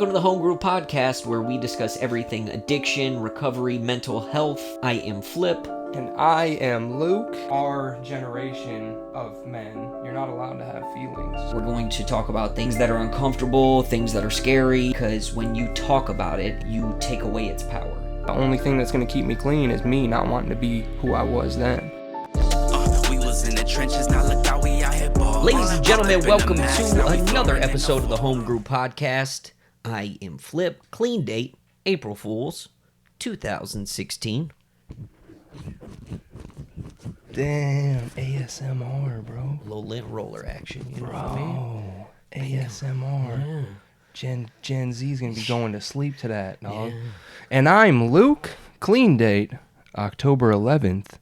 Welcome to the Homegroup podcast, where we discuss everything addiction, recovery, mental health. I am Flip. And I am Luke. Our generation of men, you're not allowed to have feelings. We're going to talk about things that are uncomfortable, things that are scary, because when you talk about it, you take away its power. The only thing that's going to keep me clean is me not wanting to be who I was then. We was in the trenches, now look how we out here balling. Ladies and gentlemen, welcome to another episode of the Homegroup podcast. I am Flip. Clean date, April Fool's, 2016. Damn, ASMR, bro. Little lint roller action, you know what I mean? ASMR. Yeah. Gen Z's gonna be going to sleep to that, dog. Yeah. And I'm Luke. Clean date, October 11th,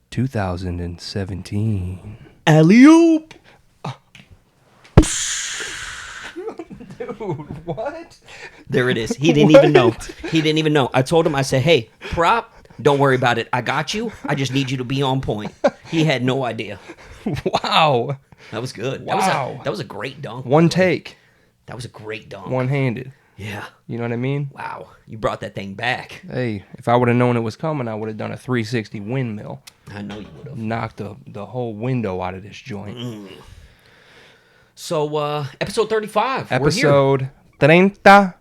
2017. Alley-oop! Dude, what? There it is. He didn't even know. He didn't even know. I told him, I said, hey, prop, don't worry about it. I got you. I just need you to be on point. He had no idea. Wow. That was good. Wow. That was a great dunk. One take. That was a great dunk. One-handed. Yeah. You know what I mean? Wow. You brought that thing back. Hey, if I would have known it was coming, I would have done a 360 windmill. I know you would have. Knocked the whole window out of this joint. So, episode 35. Episode 35.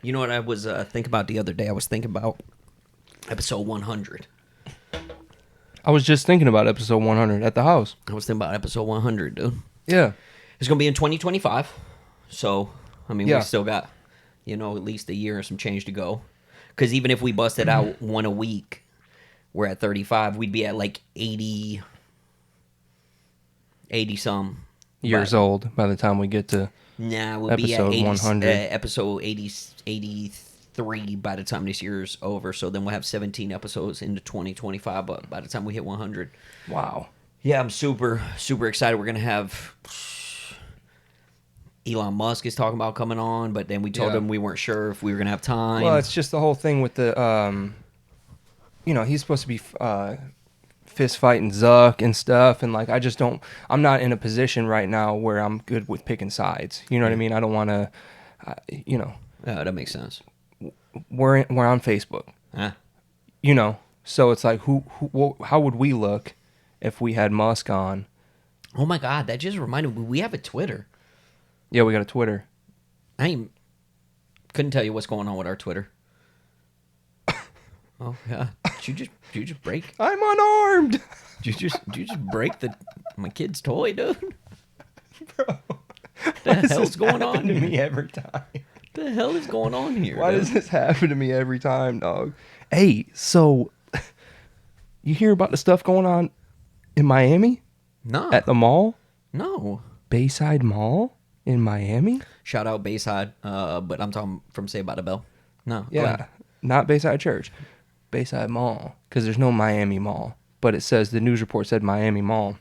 You know what I was thinking about the other day? I was thinking about episode 100. I was just thinking about episode 100 at the house. I was thinking about episode 100, dude. Yeah. It's going to be in 2025. So, I mean, Yeah. we still got, at least a year and some change to go. Because even if we busted out one a week, we're at 35. We'd be at like 80 some Years old by the time we get to Nah, we'll be at episode 80, 100. Episode 83 by the time this year's over. So then we'll have 17 episodes into 2025 but by the time we hit 100. Wow. Yeah, I'm super, super excited. We're going to have Elon Musk is talking about coming on, but then we told him we weren't sure if we were going to have time. Well, it's just the whole thing with the, he's supposed to be fist fighting Zuck and stuff, and like I'm not in a position right now where I'm good with picking sides. You know what I mean? I don't want to, Yeah, that makes sense. we're on Facebook. Huh? So it's like how would we look if we had Musk on? Oh my God, that just reminded me. We have a Twitter. Yeah, we got a Twitter. Couldn't tell you what's going on with our Twitter. Oh yeah, did you just break? I'm unarmed. Did you just break my kid's toy, dude? Bro, What the hell's going on to here? me every time? What the hell is going on here? Why dude? does this happen to me every time, dog? Hey, so you hear about the stuff going on in Miami No, at the mall, no. Bayside Mall in Miami? Shout out Bayside, but I'm talking from Saved by the Bell. No, go Yeah, ahead. not Bayside Church, Bayside Mall, because there's no Miami Mall, but it says the news report said Miami Mall.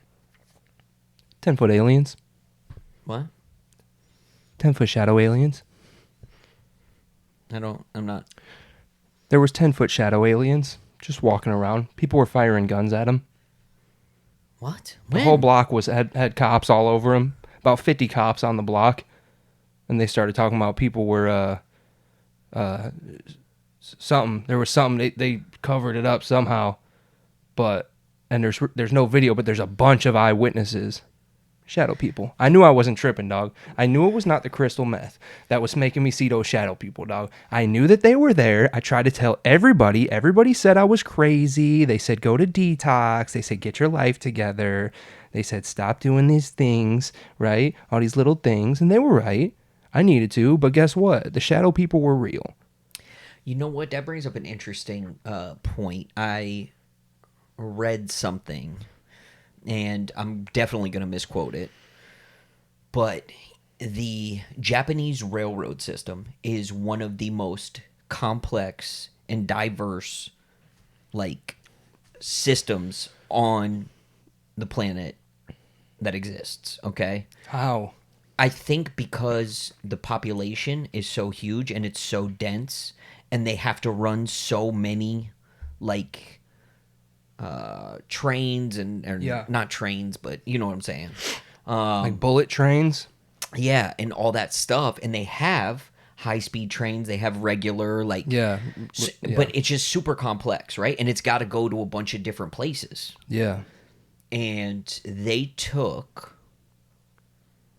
10-foot aliens, What? 10-foot shadow aliens. I'm not. There was 10-foot shadow aliens just walking around. People were firing guns at them. What? The whole block had cops all over them. About 50 cops on the block, and they started talking about people were something. There was something they covered it up somehow, and there's no video, but there's a bunch of eyewitnesses. Shadow people. I knew I wasn't tripping, dog. I knew it was not the crystal meth that was making me see those shadow people, dog. I knew that they were there. I tried to tell everybody. Everybody said I was crazy. They said go to detox. They said get your life together. They said stop doing these things, right? All these little things. And they were right. I needed to, but guess what? The shadow people were real. You know what? That brings up an interesting point. I read something, and I'm definitely going to misquote it, but the Japanese railroad system is one of the most complex and diverse, systems on the planet that exists, okay? How? I think because the population is so huge and it's so dense, and they have to run so many, trains and Yeah. not trains, but you know what I'm saying. Like bullet trains? Yeah, and all that stuff, and they have high-speed trains. They have regular Yeah. but it's just super complex, right? And it's got to go to a bunch of different places. Yeah. And they took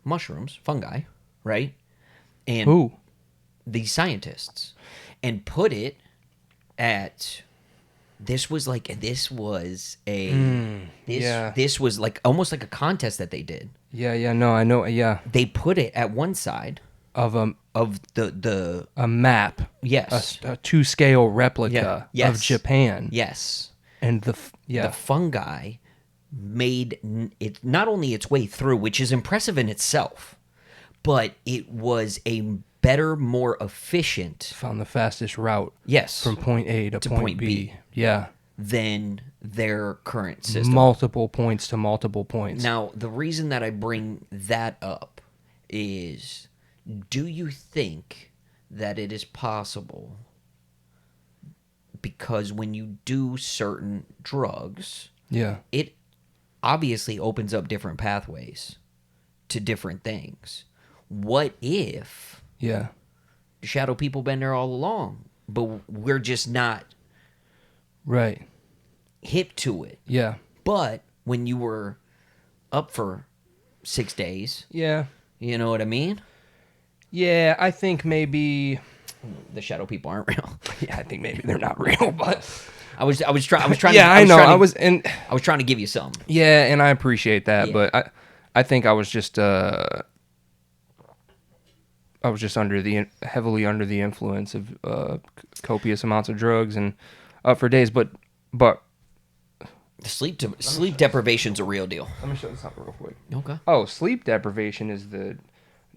mushrooms, fungi, right? And Who? these scientists, and put it at this was like this was like almost like a contest that they did. Yeah. No, I know. Yeah. They put it at one side Of the a map. yes, A 2-scale replica Yes. of Japan. yes, And the fungi made it not only its way through, which is impressive in itself, but it was a better, more efficient, found the fastest route. yes, From point A to point B. Yeah. than their current system. Multiple points to multiple points. Now, the reason that I bring that up is, do you think that it is possible, because when you do certain drugs, Yeah. it obviously opens up different pathways to different things. What if Yeah. shadow people been there all along, but we're just not Right. hip to it? Yeah. But when you were up for 6 days, Yeah. you know what I mean? Yeah, I think maybe The shadow people aren't real. yeah, I think maybe they're not real, but I was trying. yeah, I know. I was trying to give you some. yeah, and I appreciate that, Yeah. but I think I was just heavily under the influence of copious amounts of drugs and up for days, but Sleep deprivation's a real deal. let me show this up real quick. Okay. Oh, sleep deprivation is the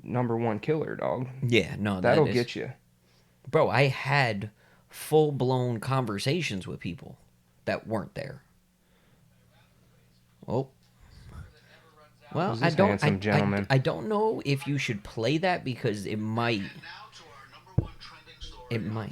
#1 killer, dog. Yeah, no, That'll that is, get you. bro. I had full blown conversations with people that weren't there. Oh. Well, Who's I this don't. handsome gentleman? I don't know if you should play that because it might. It might.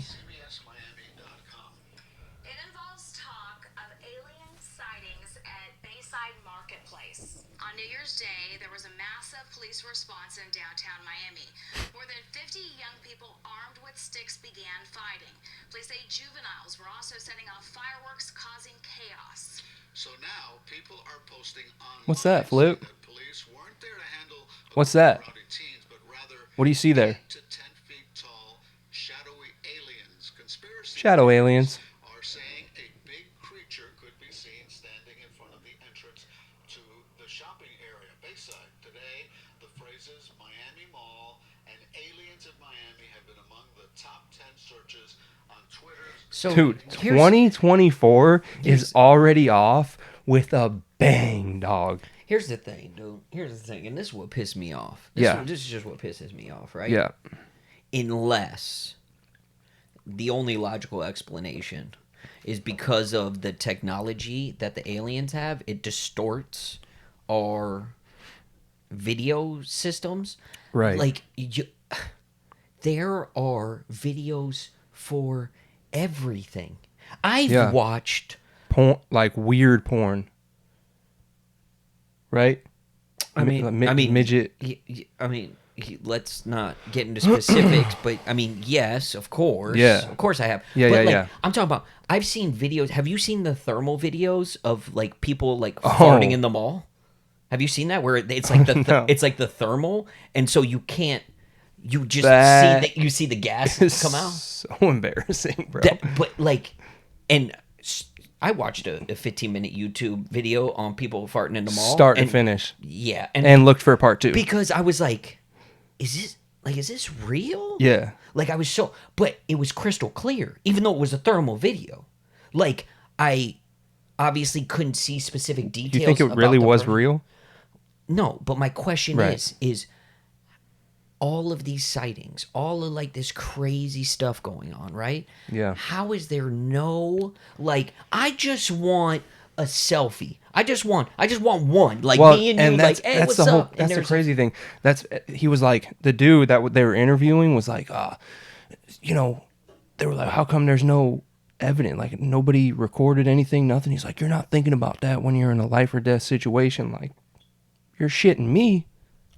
It involves talk of alien sightings at Bayside Marketplace. On New Year's Day, there was a massive police response in downtown Miami. More than 50 young people armed with sticks began fighting. Police say juveniles were also setting off fireworks, causing chaos. So now people are posting online. What's that, Flip? that police weren't there to handle What's that? rowdy teens, but rather What do you see there? 8 to 10 feet tall shadowy aliens. Conspiracy Shadow theories aliens. are saying a big creature could be seen standing in front of the entrance to the shopping area, Bayside. Today, the phrases Miami Mall and aliens in Miami have been among the top 10 searches on Twitter. So, Dude, here's- 2024 is already off with a bang, dog. Here's the thing, dude. Here's the thing, and this is what pissed me off. Yeah. This is just what pisses me off, right? Yeah. Unless the only logical explanation is because of the technology that the aliens have, it distorts our video systems. Right. Like, there are videos for everything. I've Yeah. watched. Porn, like weird porn. Right? I mean, midget. Let's not get into specifics, but I mean, yes, of course. Yeah. Of course I have. Yeah, but yeah. I'm talking about, I've seen videos. Have you seen the thermal videos of like people like Oh. farting in the mall? Have you seen that where it's like No. it's like the thermal, and so you can't, you just That see you see the gas It's come out. so embarrassing, bro. But like, and I watched a 15-minute YouTube video on people farting in the mall, Start to and- finish. Yeah, And looked for part 2. because I was like, is this real? Yeah. Like, I was so, but it was crystal clear, even though it was a thermal video. Like, I obviously couldn't see specific details. You think it about really the was person. real? No, but my question Right. is all of these sightings, all of like this crazy stuff going on, right? Yeah. How is there no, like, I just want a selfie. I just want one. Like, me and you, like, hey, what's the whole, up? And that's the there's crazy thing. He was like, the dude that they were interviewing was like, they were like, how come there's no evidence? Like, nobody recorded anything, nothing. He's like, you're not thinking about that when you're in a life or death situation. Like, you're shitting me.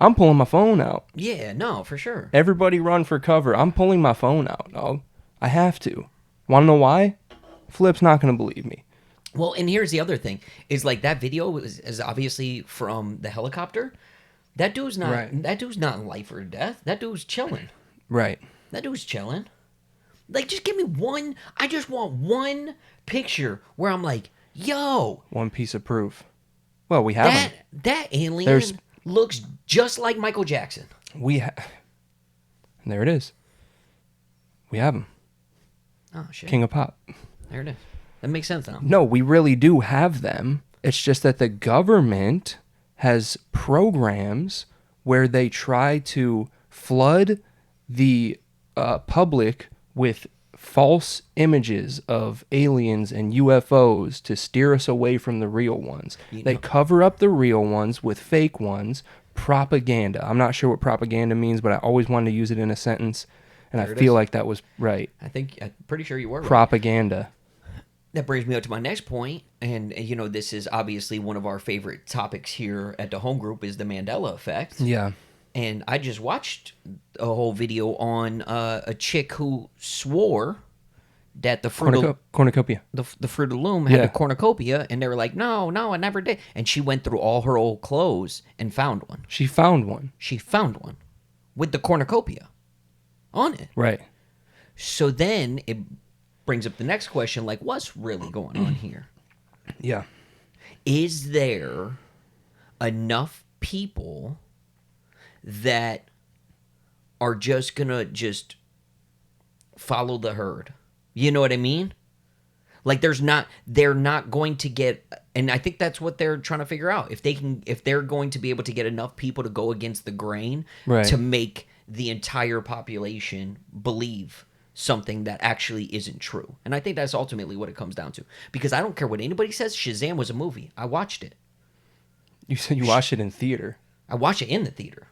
I'm pulling my phone out. Yeah, no, for sure. Everybody run for cover. I'm pulling my phone out, dog. I have to. Want to know why? Flip's not going to believe me. Well, and here's the other thing: is like that video is obviously from the helicopter. That dude's not. Right. That dude's not in life or death. That dude's chilling. Right. That dude's chilling. Like, just give me one. I just want one picture where I'm like, yo, One piece of proof. Well, we have him. that alien There's- looks just like Michael Jackson. There it is. We have him. Oh shit! King of Pop. There it is. That makes sense now. No, we really do have them. It's just that the government has programs where they try to flood the public with false images of aliens and UFOs to steer us away from the real ones. They cover up the real ones with fake ones. Propaganda. I'm not sure what propaganda means, but I always wanted to use it in a sentence, and There I it feel is. like that was right. I'm pretty sure you were right. Propaganda. That brings me up to my next point, and you know, this is obviously one of our favorite topics here at the home group is the Mandela effect. Yeah. And I just watched a whole video on a chick who swore that the Cornucopia. the Fruit of the Loom had Yeah. a cornucopia, and they were like, no, I never did. And she went through all her old clothes and found one. She found one. She found one with the cornucopia on it. Right. So then it brings up the next question, like, what's really going on here? Yeah. Is there enough people that are just gonna just follow the herd? You know what I mean? Like they're not going to get, and I think that's what they're trying to figure out. If they're going to be able to get enough people to go against the grain Right. to make the entire population believe something that actually isn't true. And I think that's ultimately what it comes down to. Because I don't care what anybody says, Shazam was a movie. I watched it. You said you watched it in theater. I watched it in the theater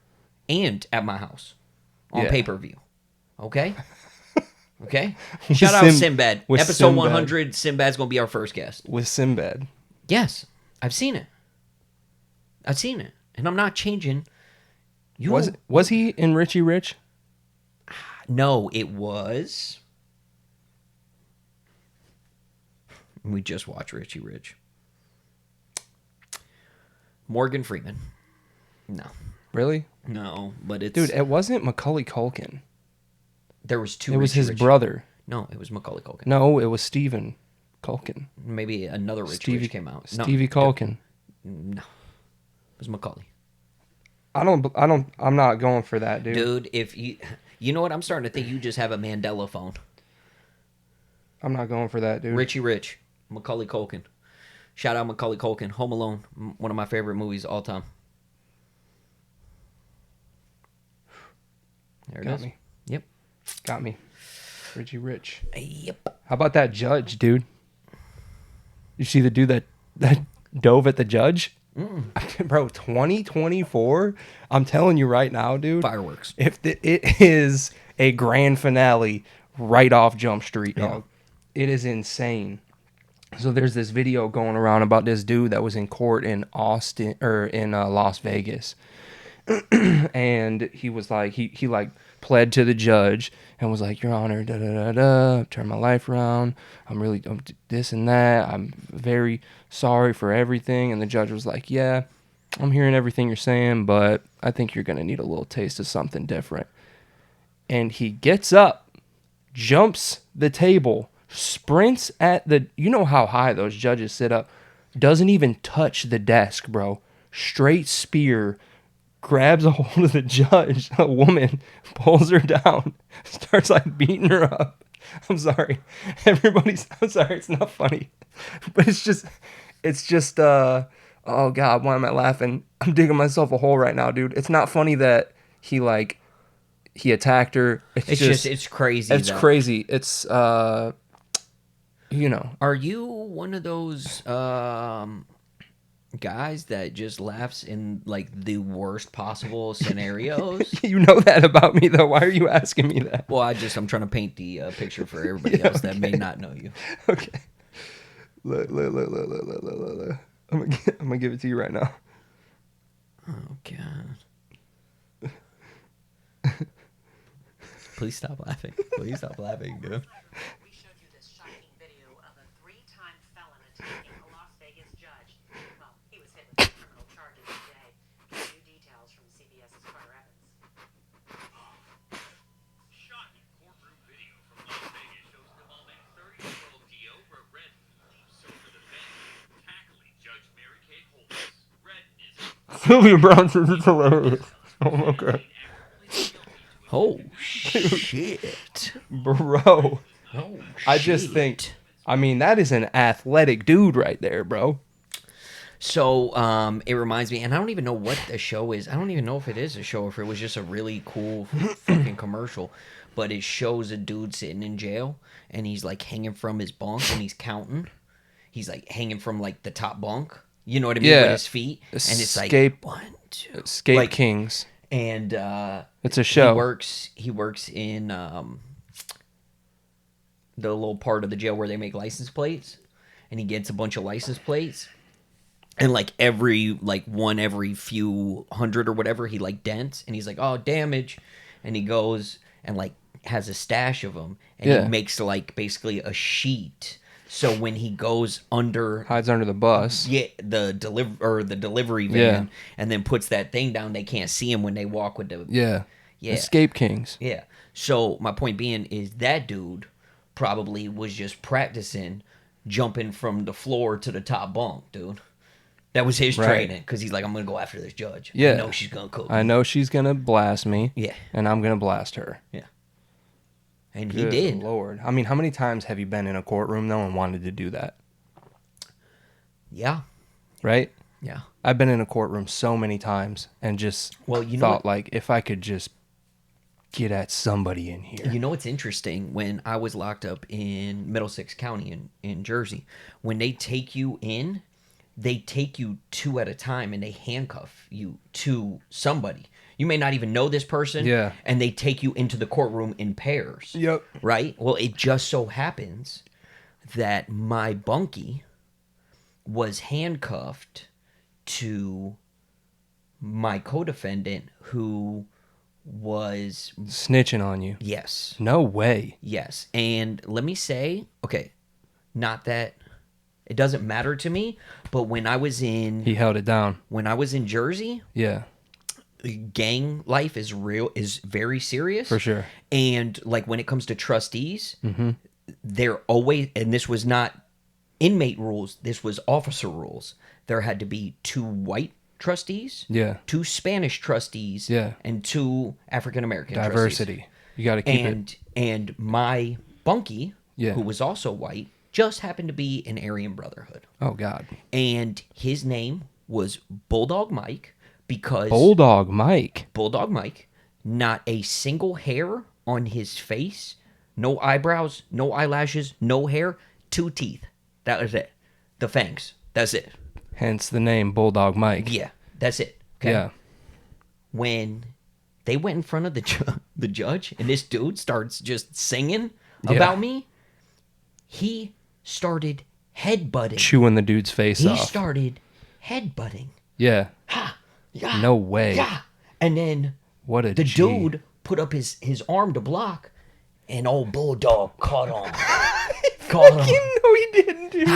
and at my house on Yeah. pay-per-view. Okay? Okay? Shout out Sinbad. with Episode Sinbad. 100, Sinbad's going to be our first guest. With Sinbad. Yes. I've seen it. I've seen it. And I'm not changing. Was he in Richie Rich? No, it was. We just watched Richie Rich. Morgan Freeman. No. Really? No, but it's... Dude, it wasn't Macaulay Culkin. there was two It was Richie his Rich. brother. No, it was Macaulay Culkin. No, it was Stephen Culkin. Maybe another Richie Rich came out. No, Stevie Culkin. No. It was Macaulay. I'm not going for that, dude. Dude, if you know what? I'm starting to think you just have a Mandela phone. I'm not going for that, dude. Richie Rich, Macaulay Culkin. Shout out Macaulay Culkin. Home Alone, one of my favorite movies of all time. There it Got is. me. Yep. Got me. Richie Rich. Yep. How about that judge, dude? You see the dude that dove at the judge? Bro, 2024? I'm telling you right now, dude. Fireworks. It is a grand finale right off Jump Street, dog. It is insane. So there's this video going around about this dude that was in court in Austin or in Las Vegas. And he was like, he like pled to the judge and was like, Your Honor, da da da da, turn my life around. I'm this and that. I'm very sorry for everything. And the judge was like, Yeah, I'm hearing everything you're saying, but I think you're gonna need a little taste of something different. And he gets up, jumps the table, sprints at you know how high those judges sit up, doesn't even touch the desk, bro. Straight spear, grabs a hold of the judge, a woman, pulls her down, starts like beating her up. I'm sorry. I'm sorry, it's not funny. But it's just oh God, why am I laughing? I'm digging myself a hole right now, dude. It's not funny that he attacked her. It's crazy. It's crazy. It's you know. Are you one of those guys that just laughs in like the worst possible scenarios? You know that about me though. Why are you asking me that? Well, I'm trying to paint the picture for everybody else that may not know you. Okay. Look. I'm gonna give it to you right now. Oh God. Please stop laughing. Please stop laughing, dude. We showed you this shocking video of a 3-time felon attacking a Las Vegas judge. Well, he was hit with criminal charges today. New details from CBS's Carter Evans. Shocking courtroom video from Las Vegas shows involving 30-year-old Deobra Redden leaps over the bench, tackling Judge Mary Kay Holmes. Redden is Sylvia Brown says it's hilarious. Oh, okay. Oh, shit. Bro. Oh, I just think, I mean, that is an athletic dude right there, bro. So, it reminds me, and I don't even know what the show is. I don't even know if it is a show or if it was just a really cool fucking commercial. But it shows a dude sitting in jail, and he's, like, hanging from his bunk, and he's counting. He's, like, hanging from, like, the top bunk. You know what I mean? Yeah. With his feet. And it's like, Escape- 1, 2. Escape like, Kings. And, It's a show. He works in, the little part of the jail where they make license plates. And he gets a bunch of license plates. And, like, every few hundred or whatever, he, like, dents. And he's like, oh, damage. And he goes and, like, has a stash of them. And Yeah. he makes, like, basically a sheet. So when he goes under... Hides under the bus. Yeah, the delivery van, Yeah. and then puts that thing down. They can't see him when they walk with the... Yeah. Yeah. Escape Kings. Yeah. So my point being is that dude probably was just practicing jumping from the floor to the top bunk, dude. That was his Right. training, because he's like, I'm going to go after this judge. Yeah. I know she's going to cook I me. know she's going to blast me. Yeah. And I'm going to blast her. Yeah. And Good he did. Lord. I mean, how many times have you been in a courtroom, though, and wanted to do that? Yeah. Right? Yeah. I've been in a courtroom so many times and just Well, you know thought, what? like, if I could just get at somebody in here. You know what's interesting? When I was locked up in Middlesex County in Jersey, when they take you in, they take you 2 at a time and they handcuff you to somebody. You may not even know this person. Yeah. And they take you into the courtroom in pairs. Yep. Right? Well, it just so happens that my bunkie was handcuffed to my co-defendant who was... Snitching on you. Yes. No way. Yes. And let me say, okay, not that it doesn't matter to me, but when I was in He held it down. Jersey, Yeah. gang life is very serious. For sure. And like when it comes to trustees, they're always, and this was not inmate rules, this was officer rules. There had to be 2 white trustees, Yeah. 2 Spanish trustees, Yeah. and 2 African American trustees. Diversity. You got to keep it. And my bunkie, Yeah. who was also white, just happened to be an Aryan Brotherhood. Oh, God. And his name was Bulldog Mike, because Bulldog Mike. Bulldog Mike, not a single hair on his face, no eyebrows, no eyelashes, no hair, 2 teeth. That was it. The fangs. That's it. Hence the name Bulldog Mike. Yeah, that's it. Okay? Yeah. When they went in front of the judge and this dude starts just singing Yeah. about me, he started headbutting. Chewing the dude's face He off. started headbutting. Yeah. Yeah, No way. yeah. And then What a the G. dude put up his arm to block, and old Bulldog caught on. Caught on. No, he didn't, dude.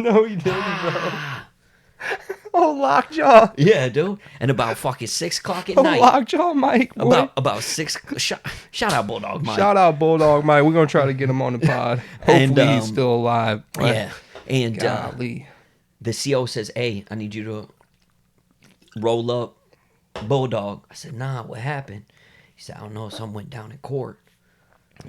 No, he didn't, bro. Oh, Lockjaw. Yeah, dude. And about fucking 6 o'clock at Oh, night. Lockjaw Mike. Boy. About 6. Shout out Bulldog Mike. Shout out Bulldog Mike. We're going to try to get him on the pod. Hopefully And, he's still alive. Yeah. And Golly. the CO says, "Hey, I need you to roll up Bulldog." I said, "Nah, what happened?" He said, "I don't know. Something went down in court.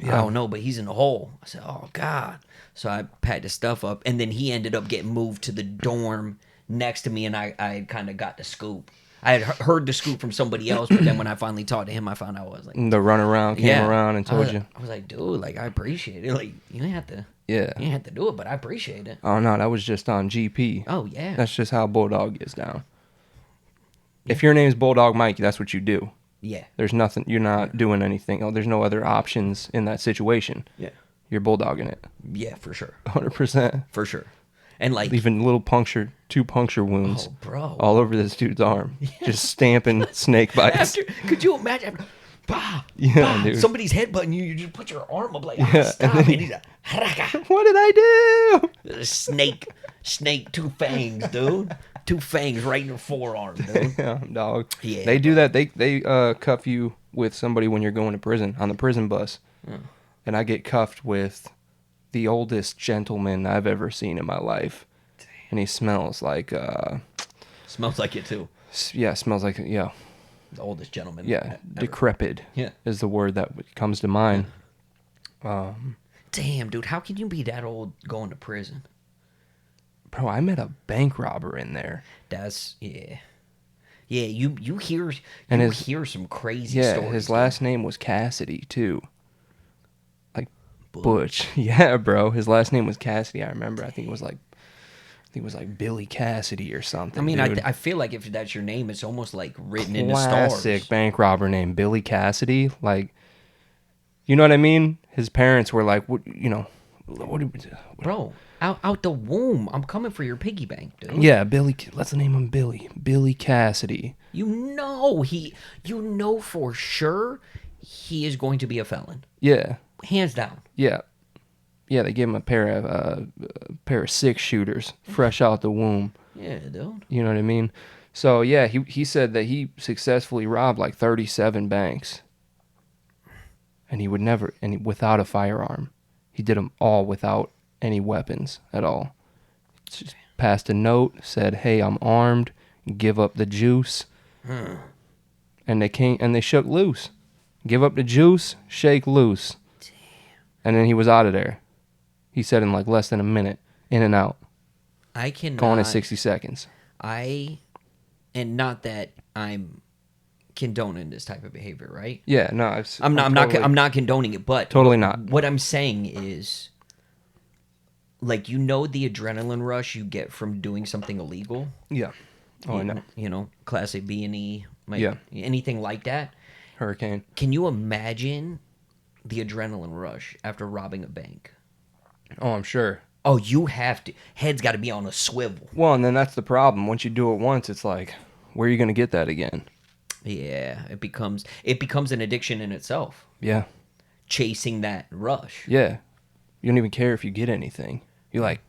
I don't know, but he's in the hole." I said, "Oh, God." So I packed the stuff up, and then he ended up getting moved to the dorm next to me, and I kind of got the scoop. I had heard the scoop from somebody else, but then when I finally talked to him, I found out I was like, The runaround came around and told you. I was like, dude, like, I appreciate it. Like, you didn't have to. Yeah. You didn't have to do it, but I appreciate it. Oh, no, that was just on GP. Oh, yeah. That's just how Bulldog gets down. If your name's Bulldog Mike, that's what you do. Yeah. There's nothing, you're not doing anything. Oh, there's no other options in that situation. Yeah. You're bulldogging it. Yeah, for sure. 100%. For sure. And like, Leaving two puncture wounds oh, bro. all over this dude's arm. Just stamping snake bites. Could you imagine? bah, Yeah, bah. dude. Somebody's headbutting you. You just put your arm up like, Yeah, stop. And he's like, haraka. What did I do? Snake, 2 fangs, dude. 2 fangs right in your forearm, dude. Yeah, dog. Yeah, they do bro. that. They cuff you with somebody when you're going to prison on the prison bus, and I get cuffed with the oldest gentleman I've ever seen in my life, and he smells like Smells like it too. smells like The oldest gentleman. yeah, ever. decrepit. Yeah. is the word that comes to mind. Damn, dude, how can you be that old going to prison? Bro, I met a bank robber in there. That's yeah. You hear And you his- hear some crazy Yeah, stories. his dude. last name was Cassidy too. Like Butch. Yeah, bro. His last name was Cassidy. I remember. I think it was like Billy Cassidy or something. I mean, dude. I feel like if that's your name, it's almost like written in the stars. Classic bank robber name, Billy Cassidy. Like, you know what I mean? His parents were like, what do we do? Bro, out the womb, I'm coming for your piggy bank, dude. Yeah, Billy. Let's name him Billy. Billy Cassidy. You know for sure he is going to be a felon, Yeah, hands down. yeah, yeah. They gave him a pair of 6-shooters, fresh out the womb. Yeah, dude. You know what I mean? So yeah, he said that he successfully robbed like 37 banks, and he would never without a firearm. He did them all without any weapons at all. Just passed a note, said, "Hey, I'm armed. Give up the juice." And they shook loose. Give up the juice, shake loose. And then he was out of there. He said in like less than a minute, in and out. I cannot. Gone in 60 seconds. And not that I'm condoning this type of behavior, right? Yeah, no, I'm not condoning it, but Totally not. What I'm saying is, like, the adrenaline rush you get from doing something illegal. Yeah. Oh, I know. Class A, B, and E. Like, Yeah. anything like that. Hurricane. Can you imagine the adrenaline rush after robbing a bank? Oh, I'm sure. Oh, you have to. Head's got to be on a swivel. Well, and then that's the problem. Once you do it once, it's like, where are you going to get that again? Yeah, it becomes an addiction in itself. Yeah. Chasing that rush. Yeah. You don't even care if you get anything. You're like,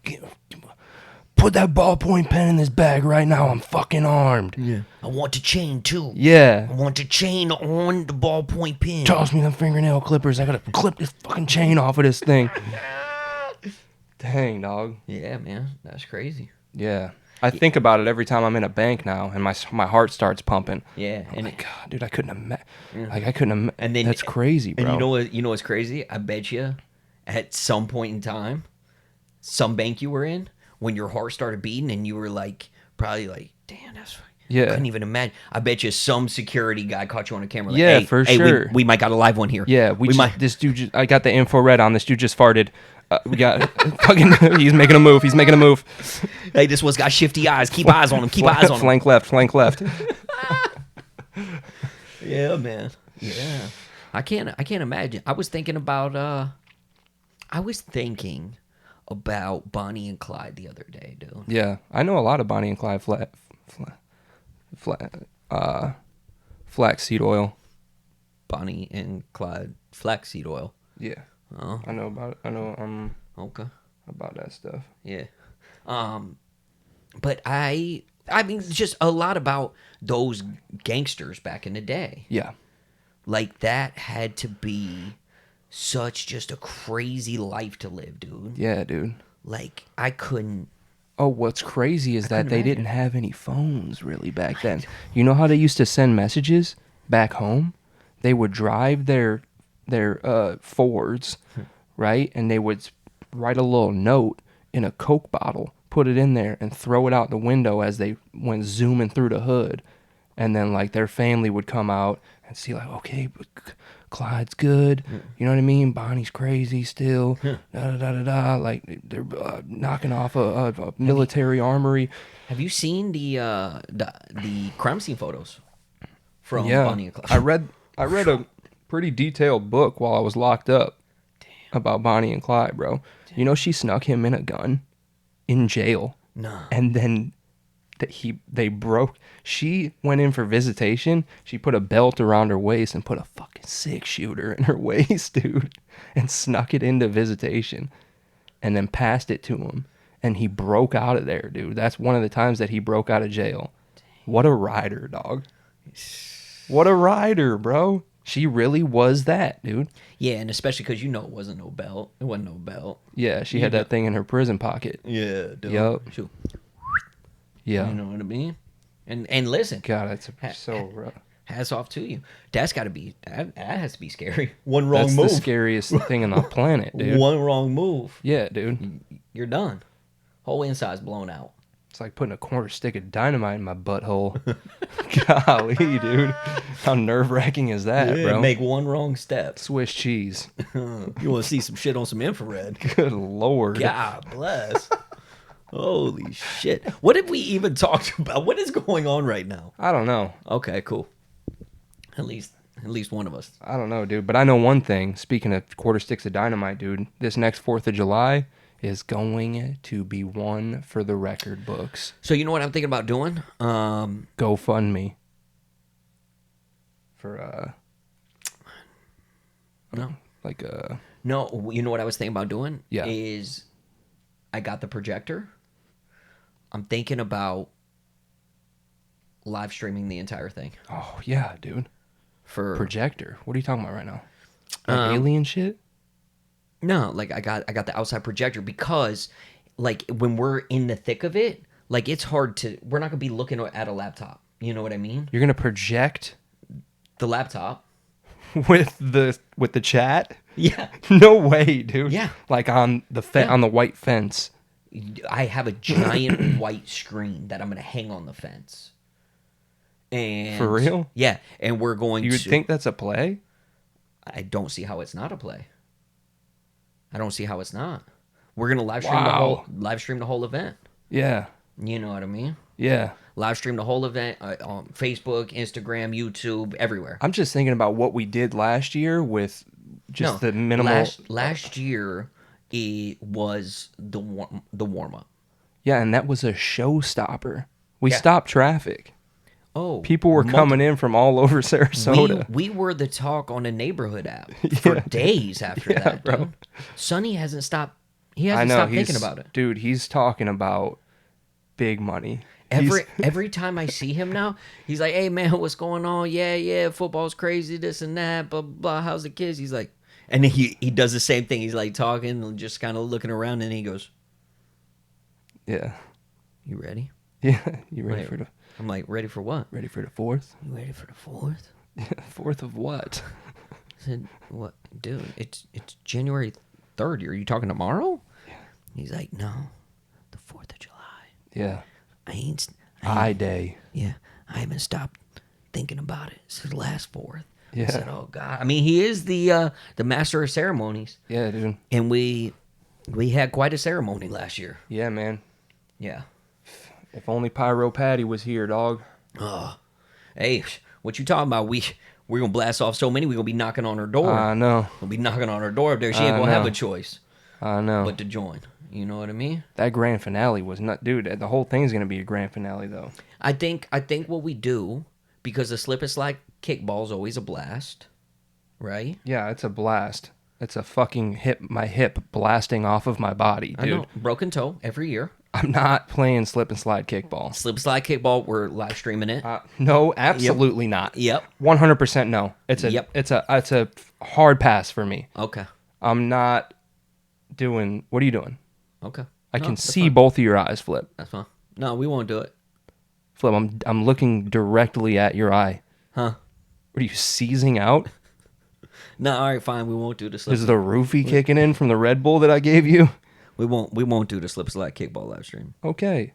put that ballpoint pen in this bag right now. I'm fucking armed. Yeah. I want the chain too. Yeah. I want the chain on the ballpoint pen. Toss me them fingernail clippers. I got to clip this fucking chain off of this thing. Dang, dog. Yeah, man, that's crazy. Yeah. I think about it every time I'm in a bank now, and my heart starts pumping. Yeah, I'm and like, God, dude, I couldn't imagine. and then that's crazy, bro. And you know what's crazy? I bet you, at some point in time, some bank you were in, when your heart started beating, and you were like, probably like, damn, that's. Yeah. I couldn't even imagine. I bet you some security guy caught you on a camera. Like, Yeah, hey, for hey, sure. We might got a live one here. Yeah, this dude. I got the infrared on. This dude just farted. We got fucking. He's making a move. Hey, this one's got shifty eyes. Keep eyes on him. Keep eyes on him. Flank left. Yeah, man. Yeah. I can't imagine. I was thinking about Bonnie and Clyde the other day, dude. Yeah, I know a lot of Bonnie and Clyde flaxseed oil. Bonnie and Clyde flaxseed oil. Yeah, Oh, I know about it. I know okay. about that stuff. Yeah. But I mean, just a lot about those gangsters back in the day. Yeah, Like, that had to be such just a crazy life to live, dude. yeah, dude. Like, I couldn't. Oh, what's crazy is that couldn't they imagine. didn't have any phones really back then. You know how they used to send messages back home? They would drive their Fords, right? And they would write a little note in a Coke bottle, put it in there, and throw it out the window as they went zooming through the hood. And then, like, their family would come out and see, like, okay, Clyde's good. You know what I mean? Bonnie's crazy still. Da-da-da-da-da. Like, they're knocking off a military armory. Have you seen the crime scene photos from Yeah, Bonnie and Clyde? I read a pretty detailed book while I was locked up about Bonnie and Clyde, bro. You know, she snuck him in a gun in jail No. and then they broke. She went in for visitation. She put a belt around her waist and put a fucking 6-shooter in her waist, dude, and snuck it into visitation, and then passed it to him. And he broke out of there, dude. That's one of the times that he broke out of jail. What a rider, dog. What a rider, bro. She really was that, dude. Yeah, and especially because it wasn't no belt. It wasn't no belt. Yeah, she had that thing in her prison pocket. Yeah, dude. Yup. Shoot. Yeah. You know what I mean? And listen, God, that's so rough. hats off to you. That has to be scary. One wrong That's move. the scariest thing on the planet, dude. One wrong move. Yeah, dude. You're done. Whole inside's blown out. It's like putting a quarter stick of dynamite in my butthole. Golly, dude. How nerve-wracking is that, bro? Make one wrong step. Swiss cheese. You want to see some shit on some infrared. Good Lord. God bless. Holy shit. What have we even talked about? What is going on right now? I don't know. Okay, cool. At least one of us. I don't know, dude. But I know one thing. Speaking of quarter sticks of dynamite, dude, this next 4th of July is going to be one for the record books. So you know what I'm thinking about doing? GoFundMe. For, No. like, No, you know what I was thinking about doing? Yeah. Is I got the projector. I'm thinking about live streaming the entire thing. oh, yeah, dude. For Projector. What are you talking about right now? Like alien shit? No, like I got the outside projector because like when we're in the thick of it, like it's hard to we're not gonna be looking at a laptop. You know what I mean? You're going to project The laptop. with the chat? Yeah. No way, dude. Yeah. Like on the Yeah. on the white fence. I have a giant white screen that I'm gonna hang on the fence. And For real? Yeah. And we're going You would to think that's a play? I don't see how it's not a play. I don't see how it's not. We're gonna live stream the whole event. Yeah. You know what I mean? Yeah. Live stream the whole event on Facebook, Instagram, YouTube, everywhere. I'm just thinking about what we did last year with just the minimal. Last year, it was the warm up. Yeah, and that was a showstopper. We Yeah. stopped traffic. Oh, People were coming in from all over Sarasota. We were the talk on a neighborhood app for days after that, bro. dude. Sonny hasn't stopped. He I hasn't know stopped he's thinking about it. dude. He's talking about big money. He's- Every time I see him now, he's like, "Hey man, what's going on? Yeah, football's crazy, this and that, blah blah. Blah. How's the kids?" He's like, and then he does the same thing. He's like talking and just kind of looking around, and he goes, yeah, "You ready?" yeah. You ready Right. for the I'm like, "Ready for what?" ready for the 4th? You ready for the 4th? 4th of what? I said, "What, dude? It's January 3rd. Are you talking tomorrow?" Yeah. He's like, "No, the 4th of July. Yeah, I ain't I Day. Yeah, I haven't stopped thinking about it since the last 4th." I Yeah. said, "Oh God." I mean, he is the master of ceremonies, Yeah, dude. and we had quite a ceremony last year. Yeah, man. Yeah. If only Pyro Patty was here, dog. Hey, what you talking about? We're gonna blast off so many. We're gonna be knocking on her door. I know. We'll be knocking on her door up there. She ain't I gonna have know. a choice I know. but to join. You know what I mean? That grand finale was not, dude. The whole thing's gonna be a grand finale, though. I think what we do, because the slip and slide kickball is always a blast, right? Yeah, it's a blast. It's a fucking my hip blasting off of my body, I dude. know. Broken toe every year. I'm not playing slip and slide kickball. Slip and slide kickball, we're live streaming it. No, absolutely not. Yep. 100% no. It's a Yep. it's a hard pass for me. Okay. I'm not doing. What are you doing? Okay. I No, can that's see fine. both of your eyes, Flip. That's fine. No, we won't do it. Flip, I'm looking directly at your eye. Huh? What are you seizing out? No, all right, fine. We won't do the slip. Is the roofie kicking in from the Red Bull that I gave you? We won't do the slip slide kickball live stream. Okay.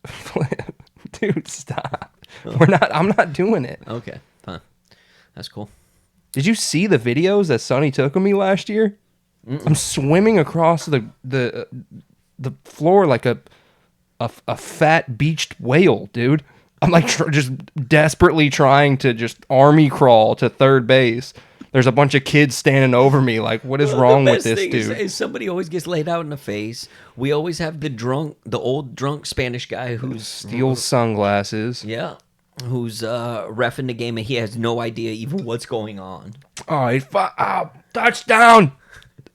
Flip, dude, stop. I'm not doing it. Okay, fine. That's cool. Did you see the videos that Sonny took of me last year? I'm swimming across the floor like a fat beached whale, dude. I'm like just desperately trying to just army crawl to third base There's a bunch of kids standing over me. Like, what is wrong with this dude? Is somebody always gets laid out in the face. We always have the old drunk Spanish guy who's Steals sunglasses. yeah, who's reffing the game and he has no idea even what's going on. Oh, touchdown!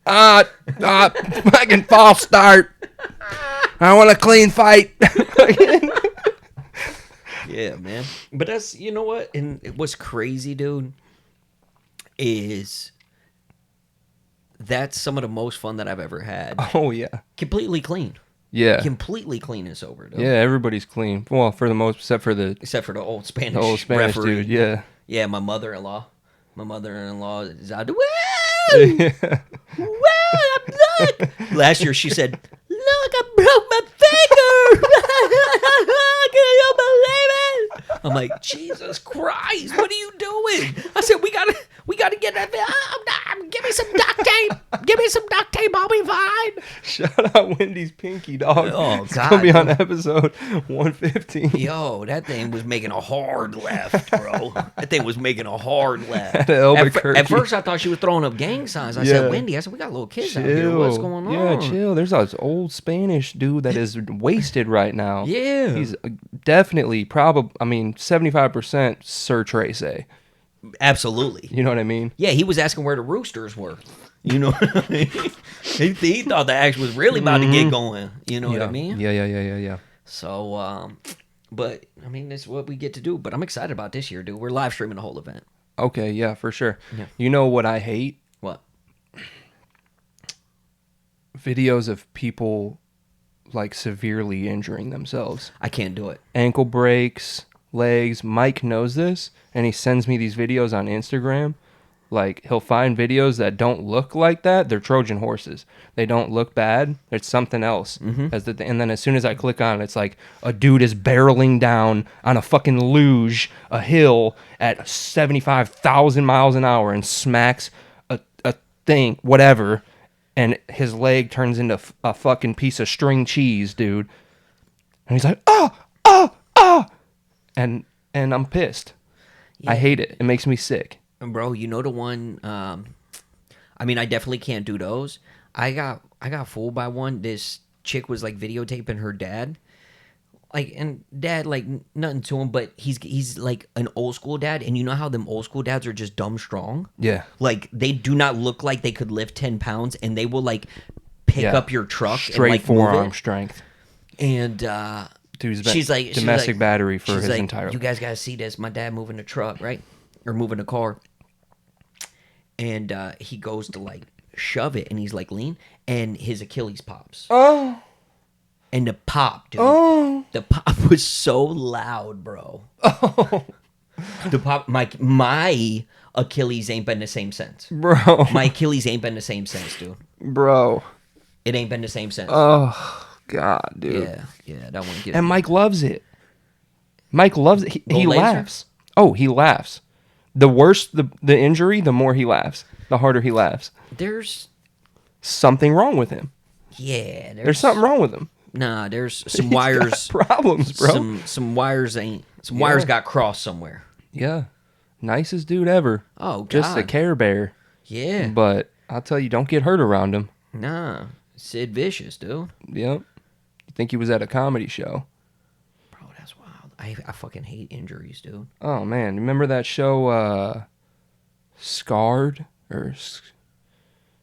Fucking false start. I want a clean fight. Yeah, man. But that's, you know what? And what's crazy, dude, is that's some of the most fun that I've ever had. Oh yeah, Completely clean. yeah, Completely clean and sober, dude. yeah. Everybody's clean. Well, for the most, except for the Except for the old Spanish, Spanish referee. dude. Yeah. Yeah, my mother-in-law. My mother-in-law is out. Woo! Yeah. Woo! Look! Last year she said, "Look, I broke my finger! Can you believe it?" I'm like, Jesus Christ, what are you doing? I said, we gotta get that. Give me some duct tape. Give me some duct tape. I'll be fine. Shout out Wendy's pinky, dog. Oh, It's God. gonna be on episode 115. Yo, that thing was making a hard left, bro. That thing was making a hard left. At Albuquerque. At first, I thought she was throwing up gang signs. I Yeah. said, Wendy, I said, we got little kids out here. What's going on? Yeah, chill. There's this old Spanish dude that is wasted right now. Yeah. He's definitely 75% Sir Tracy. Absolutely. You know what I mean? Yeah, he was asking where the roosters were. You know what I mean? He thought the action was really about to get going. You know what I mean? Yeah. So, but, I mean, that's what we get to do. But I'm excited about this year, dude. We're live streaming the whole event. Okay, yeah, for sure. Yeah. You know what I hate? What? Videos of people like severely injuring themselves. I can't do it. Ankle breaks, legs. Mike knows this, and he sends me these videos on Instagram. Like, he'll find videos that don't look like that. They're Trojan horses. They don't look bad. It's something else. And then as soon as I click on it, it's like a dude is barreling down on a fucking luge, a hill at 75,000 miles an hour and smacks a thing, whatever, and his leg turns into a fucking piece of string cheese, dude. And he's like, and I'm pissed. I hate it. It makes me sick. Bro, you know the one, I mean, I definitely can't do those. I got fooled by one. This chick was, like, videotaping her dad. Like, and dad, like, nothing to him, but he's like an old school dad, and you know how them old school dads are just dumb strong? Yeah. Like, they do not look like they could lift 10 pounds, and they will, like, pick up your truck Straight and, like, forearm move it. strength. And, Dude's she's like domestic battery for she's his like, entire You guys gotta see this. My dad moving the truck, right? Or moving the car. And he goes to like shove it, and he's like lean, and his Achilles pops. Oh. And the pop, dude. Oh. The pop was so loud, bro. Oh. The pop, my Achilles ain't been the same since. Bro. My Achilles ain't been the same since, dude. Bro. It ain't been the same since. Oh, God, dude. Yeah, that one gets And me. Mike loves it. Mike loves it. He laser? laughs. Oh, he laughs. The worse the injury, the more he laughs. The harder he laughs. There's Something wrong with him. yeah, There's something wrong with him. Nah, there's some He's got wires. problems, bro. Some wires wires got crossed somewhere. Yeah. Nicest dude ever. Oh, God. Just a Care Bear. Yeah. But I'll tell you, don't get hurt around him. Nah. Sid Vicious, dude. Yep. You think he was at a comedy show. Bro, that's wild. I fucking hate injuries, dude. Oh, man. Remember that show, Scarred? Or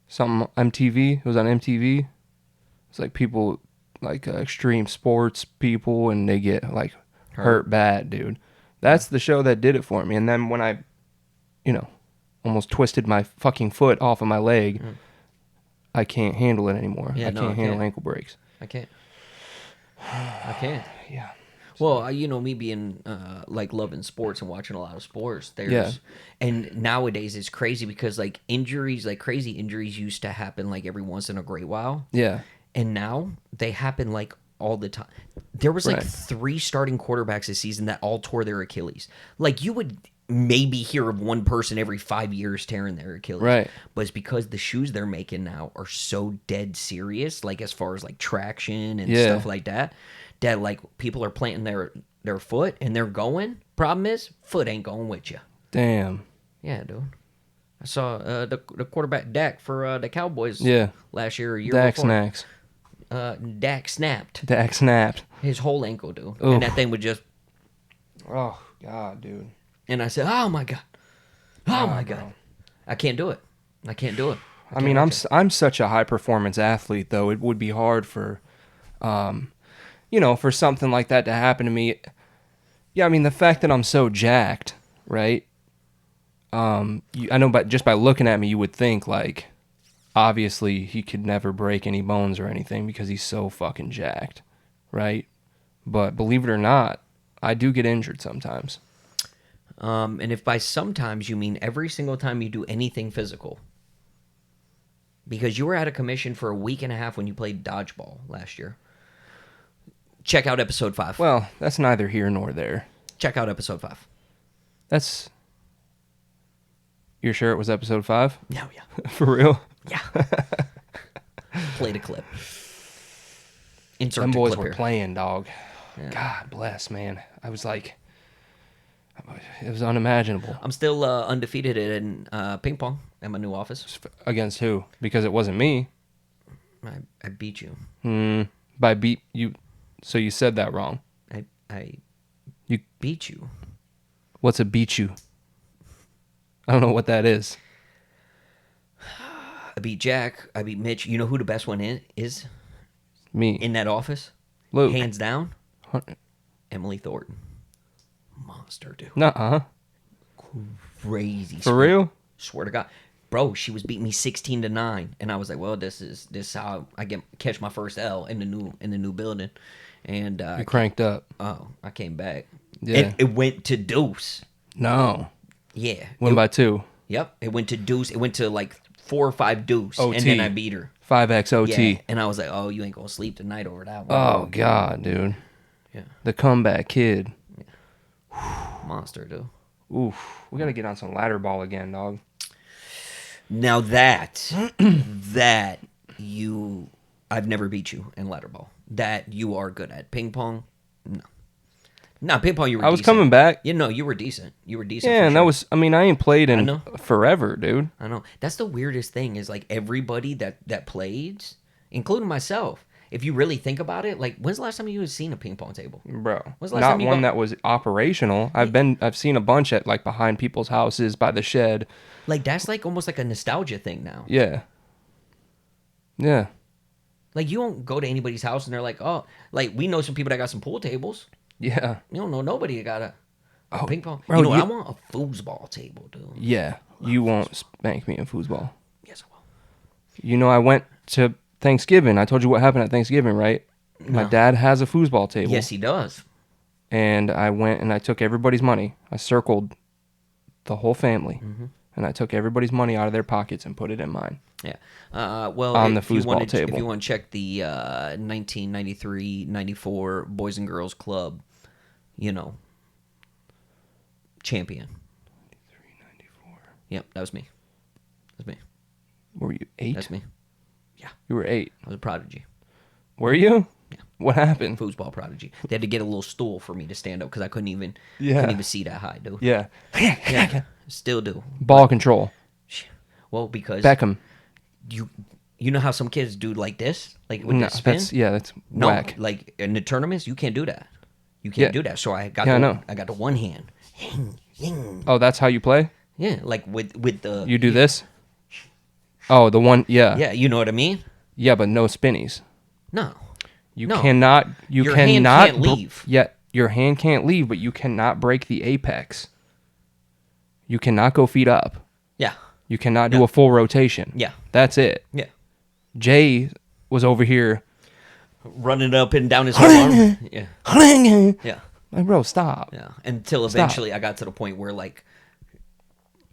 something, MTV? It was on MTV. It's like people, like extreme sports people, and they get, like, hurt bad, dude. That's the show that did it for me. And then when I, almost twisted my fucking foot off of my leg, I can't handle it anymore. Yeah, I no, can't I handle can't. ankle breaks. I can't. I can't. Yeah. Well, me being like loving sports and watching a lot of sports, Yeah. and nowadays it's crazy because like injuries, like crazy injuries used to happen like every once in a great while. Yeah. And now they happen like all the time. There was like Right. 3 starting quarterbacks this season that all tore their Achilles. Like you would maybe hear of one person every 5 years tearing their Achilles. Right. But it's because the shoes they're making now are so dead serious, like as far as like traction and Yeah. stuff like that, that like people are planting their foot and they're going. Problem is, foot ain't going with you. Damn. Yeah, dude. I saw the quarterback Dak for the Cowboys. Yeah. Last year or year Dak before. snacks. Dak snapped Dak snapped. his whole ankle, dude, Oof. and that thing would just. Oh God, dude. And I said, "Oh my god, oh my bro. god, I can't do it. I can't do it." I mean, I'm such a high performance athlete, though. It would be hard for, for something like that to happen to me. Yeah, I mean, the fact that I'm so jacked, right? I know, but just by looking at me, you would think like, obviously, he could never break any bones or anything because he's so fucking jacked, right? But believe it or not, I do get injured sometimes. And if by sometimes you mean every single time you do anything physical. Because you were out of commission for a week and a half when you played dodgeball last year. Check out episode 5. Well, that's neither here nor there. Check out episode 5. That's... You're sure it was episode 5? Yeah. For real? Yeah. Played a clip. Insert Them the boys clip were here. playing, dog. Yeah. God bless, man. I was like... It was unimaginable. I'm still undefeated in ping pong at my new office. Against who? Because it wasn't me. I beat you. By beat you... So you said that wrong. I You beat you. What's a beat you? I don't know what that is. I beat Jack. I beat Mitch. You know who the best one is Me. in that office? Luke. Hands down, Emily Thornton. Monster, dude. Nuh-uh. Crazy. For real? Swear to God. Bro, she was beating me 16-9. And I was like, well, this is how I catch my first L in the new building. And You cranked up. I came back. Yeah. It went to deuce. No. Yeah. Went by 2. Yep. It went to deuce. It went to like 4 or 5 deuce. OT. And then I beat her. 5X OT. Yeah. And I was like, oh, you ain't gonna sleep tonight over that one. Oh, God, dude. Yeah. The comeback kid. Monster, dude. Oof. We got to get on some ladder ball again, dog. Now that I've never beat you in ladder ball. That you are good at. Ping pong, no, ping pong you were I was decent. coming back. You know, you were decent. You were decent. Yeah, for and sure. that was, I mean, I ain't played I in know. forever, dude. I know. That's the weirdest thing is like everybody that plays, including myself, if you really think about it, like when's the last time you had seen a ping pong table? Bro, When's the last not time you one go- that was operational. I've seen a bunch at like behind people's houses by the shed. Like that's like almost like a nostalgia thing now. Yeah. Yeah. Like you don't go to anybody's house and they're like, oh, like we know some people that got some pool tables. Yeah. You don't know nobody that got a ping pong. bro, you know, you- I want a foosball table, dude. Yeah. You won't spank me in foosball. Yes, I will. You know, I went to Thanksgiving. I told you what happened at Thanksgiving, right? My No. dad has a foosball table. Yes, he does. And I went and I took everybody's money. I circled the whole family. Mm-hmm. And I took everybody's money out of their pockets and put it in mine. Yeah. Well, On the if you foosball wanna- table. If you want to check the 1993-94 Boys and Girls Club, champion. 93, 94. Yep, that was me. That's me. Were you 8? That's me. You were 8. I was a prodigy. Were you? Yeah. What happened? Foosball prodigy. They had to get a little stool for me to stand up because I couldn't even see that high, dude. Yeah. Yeah, still do. Ball control. Well, because Beckham. you know how some kids do like this, like with No, the spin. that's No, whack. like in the tournaments, you can't do that. You Yeah. can't do that. So I got Yeah, I know. I got the one hand. Oh, that's how you play? Yeah, like with the You do this? Oh, the one, yeah. Yeah, you know what I mean? Yeah, but no spinnies. No. You No. cannot. You Your hand cannot can't leave. Yeah, your hand can't leave, but you cannot break the apex. You cannot go feet up. Yeah. You cannot do Yeah. a full rotation. Yeah. That's it. Yeah. Jay was over here. Running up and down his whole arm. Yeah. Like, Yeah. bro, stop. Yeah. Until eventually I got to the point where like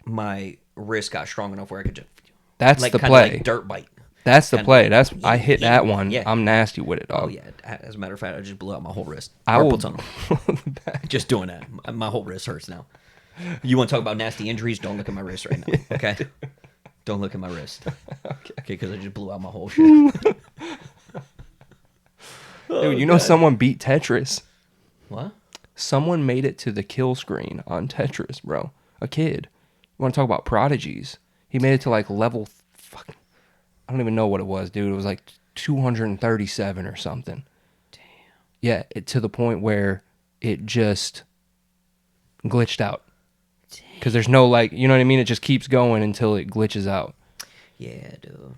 my wrist got strong enough where I could just That's like the kind of play. like dirt bite. That's the kinda- play. That's Yeah, I hit yeah, that one. yeah. I'm nasty with it, dog. Oh yeah. As a matter of fact, I just blew out my whole wrist. I Carpal will- tunnel. Just doing that. My whole wrist hurts now. You want to talk about nasty injuries? Don't look at my wrist right now. Okay. Don't look at my wrist. Okay. Because I just blew out my whole shit. Dude, you know someone beat Tetris. What? Someone made it to the kill screen on Tetris, bro. A kid. You want to talk about prodigies? He made it to like level, fucking, I don't even know what it was, dude. It was like 237 or something. Damn. Yeah, to the point where it just glitched out. Because there's no like, you know what I mean? It just keeps going until it glitches out. Yeah, dude.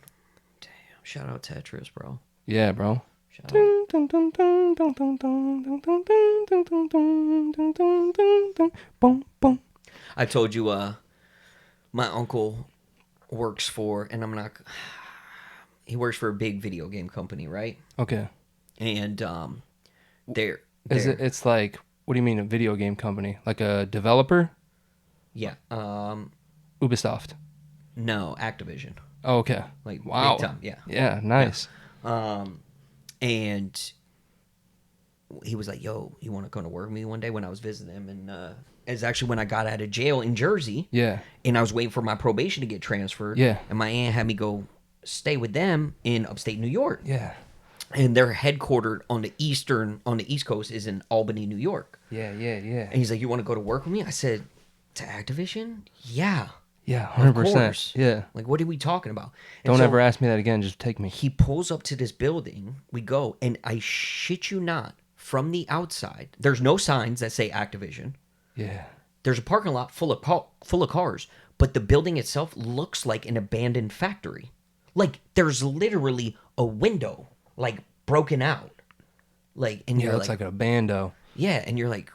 Damn. Shout out Tetris, bro. Yeah, bro. Shout out. Boom, boom. I told you, my uncle works for, and I'm not. He works for a big video game company, right? Okay. And they're Is it? It's like, what do you mean a video game company? Like a developer? yeah. Ubisoft. No, Activision. Oh, okay. Like Wow. big time. Yeah. Yeah, nice. And he was like, "Yo, you want to come to work with me one day?" When I was visiting him, and it's actually when I got out of jail in Jersey. Yeah. And I was waiting for my probation to get transferred. Yeah. And my aunt had me go stay with them in upstate New York. Yeah. And they're headquartered on the East Coast is in Albany, New York. Yeah, yeah, yeah. And he's like, "You want to go to work with me?" I said, "To Activision? Yeah. Yeah, Of 100%. course. Yeah. Like, what are we talking about?" And Don't so ever ask me that again. Just take me. he pulls up to this building. We go, and I shit you not, from the outside, there's no signs that say Activision. Yeah. There's a parking lot full of cars, but the building itself looks like an abandoned factory. Like there's literally a window like broken out. Like and Yeah, you're it's like, like a bando. yeah, and you're like,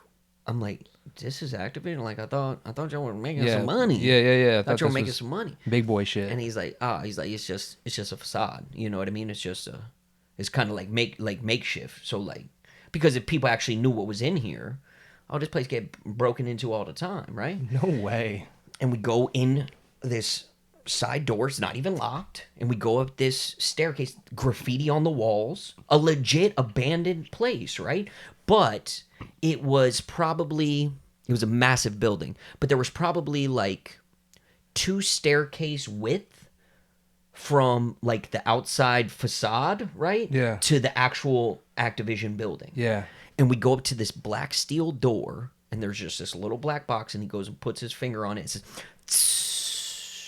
I'm like, this is Activision. Like I thought y'all were making Yeah. some money. Yeah, yeah, yeah. I thought y'all were this making was some money. big boy shit. And he's like, it's just a facade. You know what I mean? It's kind of like makeshift. So like, because if people actually knew what was in here, oh, this place get broken into all the time, right? No way. And we go in this side door, it's not even locked, and we go up this staircase, graffiti on the walls, a legit abandoned place, right? But it was a massive building, but there was probably like 2 staircase width from like the outside facade, right? Yeah. To the actual Activision building. Yeah. And we go up to this black steel door, and there's just this little black box, and he goes and puts his finger on it. It says,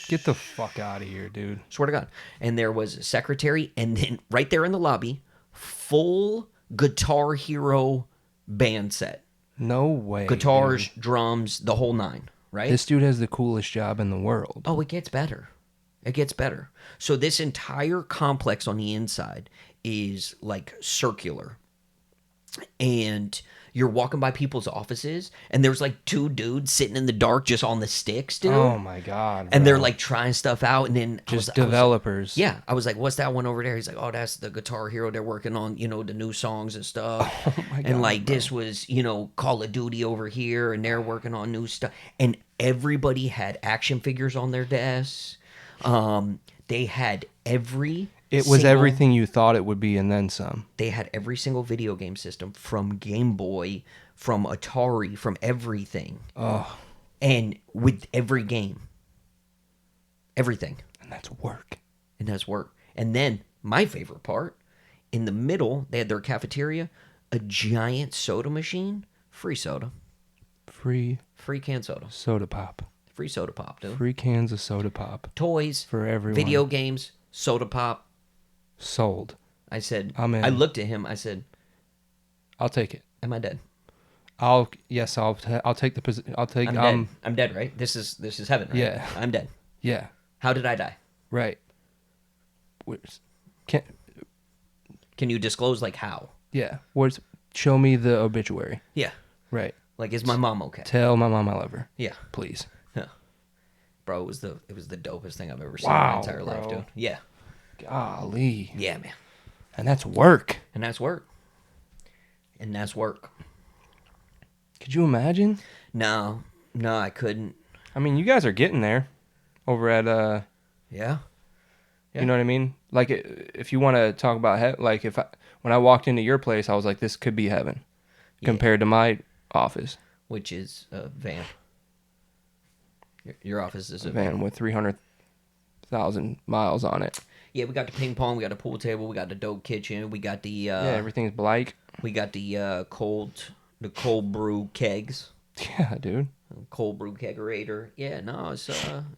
Get the fuck out of here, dude. swear to God. And there was a secretary, and then right there in the lobby, full Guitar Hero band set. No way. Guitars, dude. drums, the whole 9, right? This dude has the coolest job in the world. Oh, it gets better. It gets better. So this entire complex on the inside is like circular. And you're walking by people's offices, and there's like 2 dudes sitting in the dark just on the sticks, dude. Oh my god. And they're bro. like trying stuff out, and then just I was like, developers. yeah, I was like, "What's that one over there?" He's like, "Oh, that's the Guitar Hero. They're working on, the new songs and stuff." Oh my god. And like bro. this was, Call of Duty over here, and they're working on new stuff. And everybody had action figures on their desks. They had It was everything you thought it would be and then some. They had every single video game system from Game Boy, from Atari, from everything. Oh, And with every game. Everything. and that's work. And that's work. And then my favorite part, in the middle, they had their cafeteria, a giant soda machine, free soda, Free free canned soda, soda pop. free soda pop, dude. Free cans of soda pop Toys, for everyone. video games, soda pop. Sold. I said, I'm in. I looked at him. I said, I'll take it. "Am I dead? I'll take the position. I'll take I'm dead. I'm dead, right? This is heaven, right? Yeah. I'm dead. Yeah. How did I die? Right. Can Can you disclose like how? yeah. Show me the obituary. Yeah. Right. Like, is my mom okay? Tell my mom I love her. Yeah. Please. Yeah. Bro, it was the dopest thing I've ever seen in Wow, my entire life, bro. dude. Yeah. Golly. Yeah, man. And that's work. And that's work. And that's work. Could you imagine? No, I couldn't. I mean, you guys are getting there over at Yeah. you know what I mean? Like if you want to talk about like when I walked into your place, I was like, this could be heaven compared to my office. Which is a van. Your office is a Van with 300,000 miles on it. Yeah, we got the ping pong, we got the pool table, we got the dope kitchen, we got the Yeah, everything's Blake. we got the cold brew kegs. Yeah, dude. Cold brew kegerator. Yeah, no, it's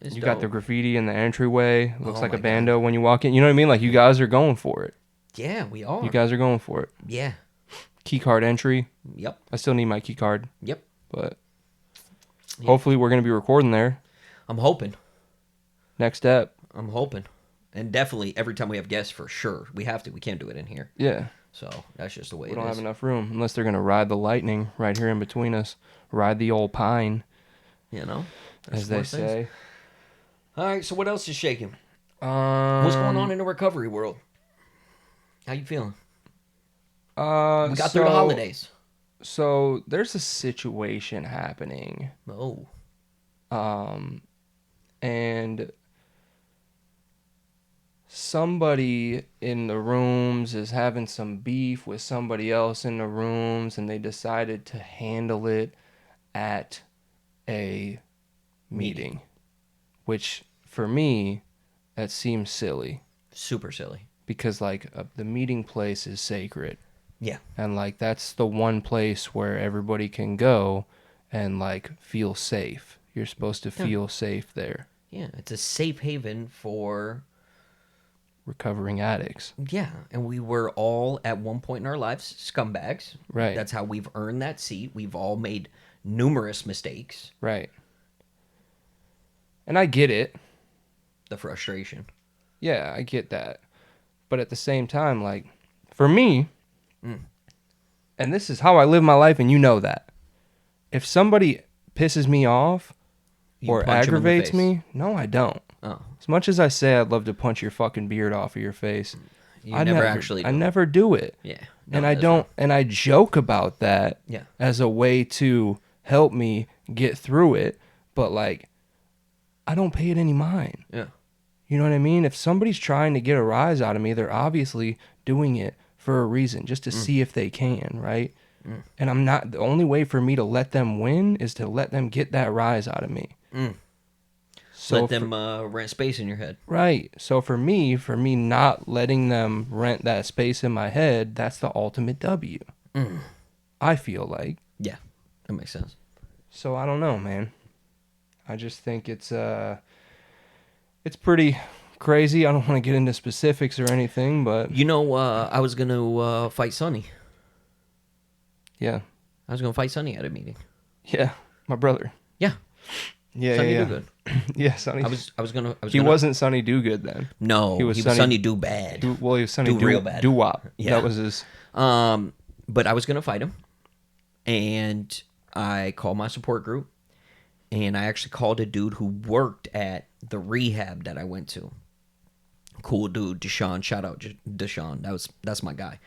You got the graffiti in the entryway. Looks Oh like my a bando when you walk in. You know what I mean? Like, you guys are going for it. Yeah, we are. You guys are going for it. Yeah. Key card entry. Yep. I still need my key card, Yep. but Yeah. hopefully we're going to be recording there. I'm hoping. Next step. I'm hoping. And definitely every time we have guests, for sure. We have to. We can't do it in here. Yeah. So that's just the way We it don't is. have enough room unless they're going to ride the lightning right here in between us. Ride the old pine, You know? as they say. All right, so what else is shaking? What's going on in the recovery world? How you feeling? We got through the holidays. So there's a situation happening. Oh. And somebody in the rooms is having some beef with somebody else in the rooms, and they decided to handle it at a meeting. Which, for me, that seems silly. Super silly. Because, like, the meeting place is sacred. Yeah. And, like, that's the one place where everybody can go and, like, feel safe. You're supposed to feel safe there. Yeah, it's a safe haven for... recovering addicts. Yeah, and we were all, at one point in our lives, scumbags. Right. That's how we've earned that seat. We've all made numerous mistakes. Right. And I get it. The frustration. Yeah, I get that. But at the same time, like, for me, and this is how I live my life, and you know that. If somebody pisses me off You or punch 'em in the aggravates face. me, no, I don't. Oh, As much as I say I'd love to punch your fucking beard off of your face, you I never actually do. I never do it. Yeah. And No, I that's don't, right. and I joke about that Yeah. as a way to help me get through it. But, like, I don't pay it any mind. Yeah. You know what I mean? If somebody's trying to get a rise out of me, they're obviously doing it for a reason, just to see if they can, right? And I'm not, the only way for me to let them win is to let them get that rise out of me. So Let them rent space in your head. right. So for me not letting them rent that space in my head, that's the ultimate W. I feel like. Yeah, that makes sense. So I don't know, man. I just think it's pretty crazy. I don't want to get into specifics or anything, but You know, I was going to fight Sonny. yeah. I was going to fight Sonny at a meeting. Yeah, my brother. Yeah. Yeah, Sonny yeah, do good. yeah, Sonny. I was gonna. He wasn't Sonny Do Good then. No, he was Sonny Sonny- do bad. He was Sonny Do real bad. Do Wop. Yeah. That was his. But I was gonna fight him, and I called my support group, and I actually called a dude who worked at the rehab that I went to. Cool dude, Deshaun. Shout out Deshaun. That's my guy.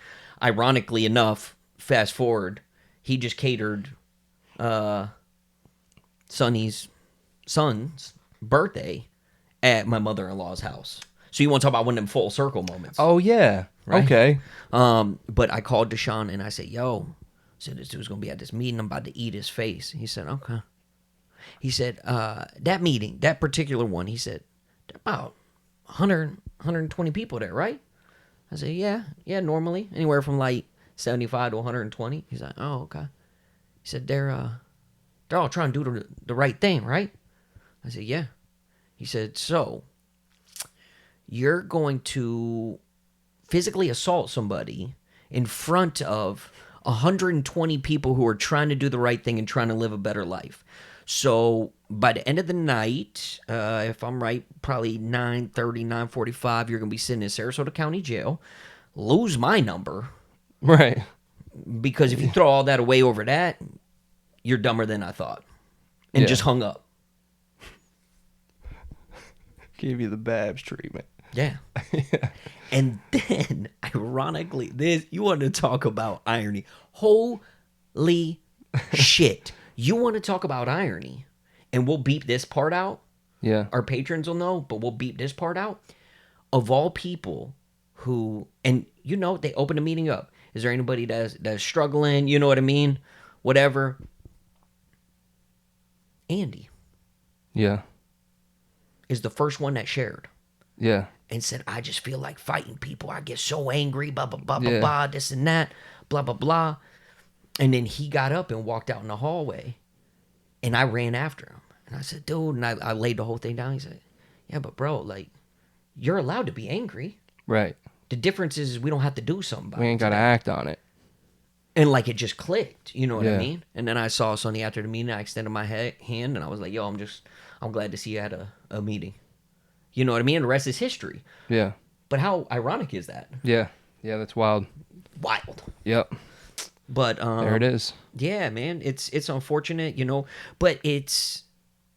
Ironically enough, fast forward, he just catered Sonny's son's birthday at my mother-in-law's house. So you want to talk about one of them full circle moments? Oh yeah. Right? Okay. But I called Deshaun and I said, "Yo," I said, "this dude's gonna be at this meeting. I'm about to eat his face." He said, "Okay." He said, "That meeting, that particular one," he said, "about 100, 120 people there, right?" I said, "Yeah, normally anywhere from like 75 to 120." He's like, "Oh, okay." He said, "They're all trying to do the right thing, right?" I said, "Yeah." He said, "So you're going to physically assault somebody in front of 120 people who are trying to do the right thing and trying to live a better life. So by the end of the night, if I'm right, probably 9:30, 9:45, you're going to be sitting in Sarasota County Jail. Lose my number, Right. because if you throw all that away over that, you're dumber than I thought." And Yeah. just hung up. Gave you the Babs treatment. Yeah. And then, ironically, you want to talk about irony. Holy shit. You want to talk about irony, and we'll beep this part out. Yeah. Our patrons will know, but we'll beep this part out. Of all people who, and they open the meeting up. Is there anybody that's struggling? You know what I mean? Whatever. Andy Yeah. is the first one that shared. Yeah. And said, "I just feel like fighting people. I get so angry, blah, blah, blah, Yeah. blah, blah, this and that, blah, blah, blah." And then he got up and walked out in the hallway. And I ran after him. And I said, dude, and I laid the whole thing down. He said, yeah, but bro, like, you're allowed to be angry. Right. The difference is we don't have to do something about We ain't it got to today. act on it. And like it just clicked, you know what I Yeah. mean? And then I saw Sonny after the meeting. I extended my hand and I was like, yo, I'm glad to see you had a meeting. You know what I mean? The rest is history. Yeah. But how ironic is that? Yeah. Yeah, that's wild. Wild. Yep. But There it is. yeah, man, it's unfortunate, you know, but it's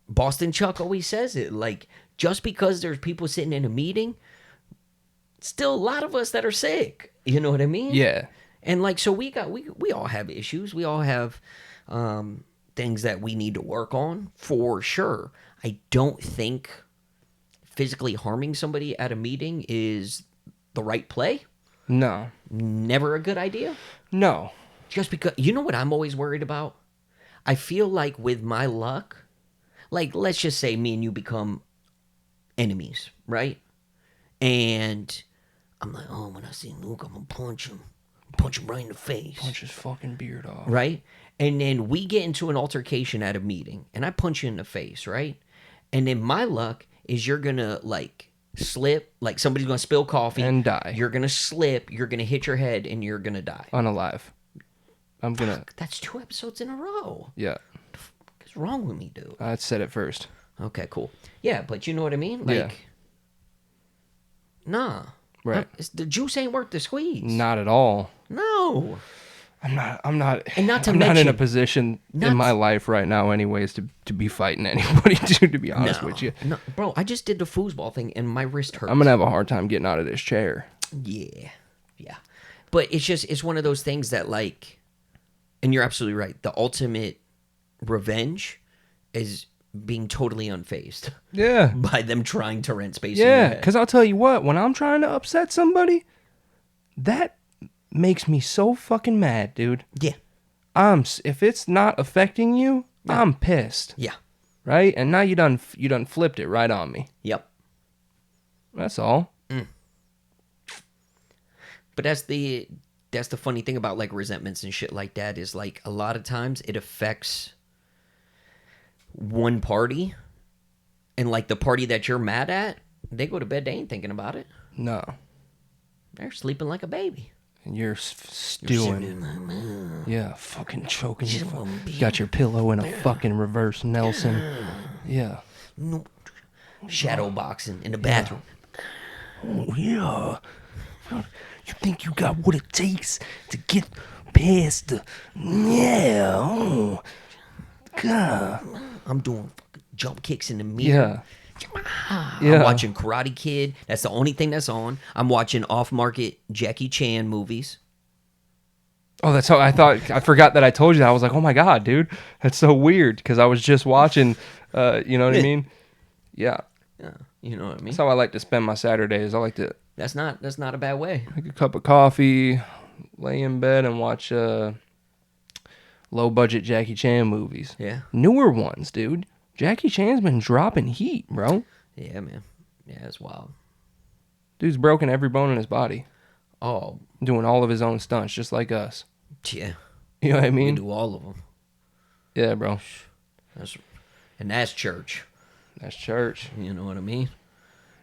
Boston Chuck always says it, like, just because there's people sitting in a meeting, still a lot of us that are sick. You know what I mean? Yeah. And like, so we all have issues. We all have things that we need to work on for sure. I don't think physically harming somebody at a meeting is the right play. No. Never a good idea. No. Just because, you know what I'm always worried about? I feel like with my luck, like, let's just say me and you become enemies, right? And I'm like, oh, when I see Luke, I'm going to punch him right in the face. Punch his fucking beard off. Right? And then we get into an altercation at a meeting, and I punch you in the face, right? And then my luck is you're going to, like, slip, like somebody's going to spill coffee. And die. You're going to slip, you're going to hit your head, and you're going to die. Unalive. I'm going to... That's 2 episodes in a row. Yeah. What's wrong with me, dude? I said it first. Okay, cool. Yeah, but you know what I mean? Like, Yeah. nah. Right. The juice ain't worth the squeeze. Not at all. No. I'm not And not to I'm not in mention- a position not- in my life right now anyways to be fighting anybody, dude, to be honest No. with you. No, bro, I just did the foosball thing, and my wrist hurts. I'm going to have a hard time getting out of this chair. Yeah. Yeah. But it's one of those things that, like, and you're absolutely right. The ultimate revenge is being totally unfazed Yeah. by them trying to rent space in your Yeah, head. because I'll tell you what, when I'm trying to upset somebody, that makes me so fucking mad, dude. Yeah. If it's not affecting you, I'm pissed, Yeah. right? And now you done flipped it right on me. Yep. That's all. But that's the funny thing about, like, resentments and shit like that is, like, a lot of times it affects one party, and, like, the party that you're mad at, they go to bed, they ain't thinking about it. No, They're sleeping like a baby. and you're stewing. Yeah, fucking choking. You got your pillow in a fucking reverse Nelson. Yeah. No, shadow boxing in the bathroom. Oh, yeah. You think you got what it takes to get past the... Yeah. Oh. God. I'm doing fucking jump kicks in the mirror. Yeah. I'm watching Karate Kid. That's the only thing that's on. I'm watching off-market Jackie Chan movies. Oh, that's how I forgot that I told you that. I was like, oh my God, dude. That's so weird because I was just watching, you know what I mean? Yeah. Yeah, you know what I mean? That's how I like to spend my Saturdays. I like to That's not a bad way. make a cup of coffee, lay in bed, and watch low-budget Jackie Chan movies. Yeah. Newer ones, dude. Jackie Chan's been dropping heat, bro. Yeah, man. Yeah, it's wild. Dude's broken every bone in his body. Oh, Doing all of his own stunts, just like us. yeah. You know what I We mean? do all of them. Yeah, bro. That's church. That's church. You know what I mean?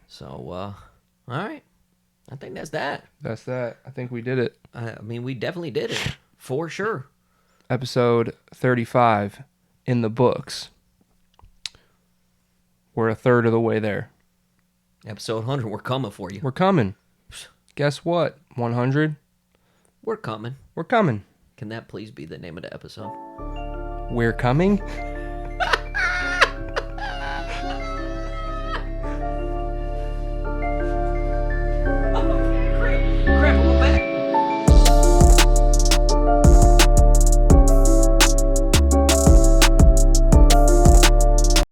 So, all right. I think that's that. That's that. I think we did it. I mean, we definitely did it. For sure. Episode 35 in the books. We're a third of the way there. Episode 100, we're coming for you. We're coming. Guess what? 100? We're coming. We're coming. Can that please be the name of the episode? We're coming?